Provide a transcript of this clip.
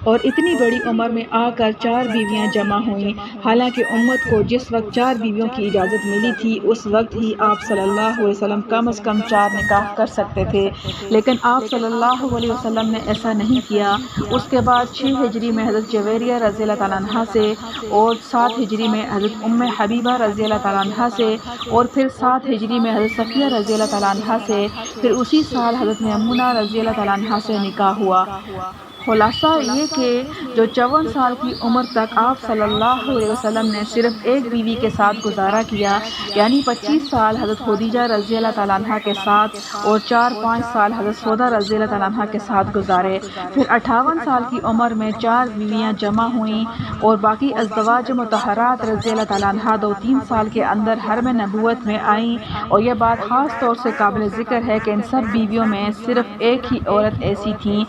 और इतनी बड़ी उम्र में आकर 4 बीवियां जमा हुईं। हालांकि उम्मत को जिस वक्त 4 बीवियों की इजाज़त मिली थी उस वक्त ही आप सल्लल्लाहु अलैहि वसल्लम कम से कम 4 निकाह कर सकते थे, लेकिन आप सल्लल्लाहु अलैहि वसल्लम ने ऐसा नहीं किया। उसके बाद 6 हिजरी में हज़रत जुवैरिया रज़ियल्लाहु तआला अन्हा से, और 7 हिजरी में हज़रत उम्मे हबीबा रज़ियल्लाहु तआला अन्हा से, और फिर 7 हिजरी में हज़रत सफ़िया रज़ियल्लाहु तआला अन्हा से, फिर उसी साल हज़रत मैमूना रज़ियल्लाहु तआला अन्हा से निकाह हुआ। खुलासा ये कि जो 54 साल की उम्र तक आप सल्लल्लाहु अलैहि वसल्लम ने सिर्फ एक बीवी के साथ गुजारा किया, यानी 25 साल हज़रत खुदीजा रज़ियल्लाहु तआला अन्हा के साथ और 4-5 साल हज़रत सौदा रज़ियल्लाहु तआला अन्हा के साथ गुजारे। फिर 58 साल की उम्र में 4 बीवियां जमा हुईं और बाकी अज़वाज मुतहरात रज़ियल्लाहु तआला अन्हा 2-3 साल के अंदर हरम नबूवत में आईं। और यह बात ख़ास तौर से काबिल ज़िक्र है कि इन सब बीवियों में सिर्फ एक ही औरत ऐसी थी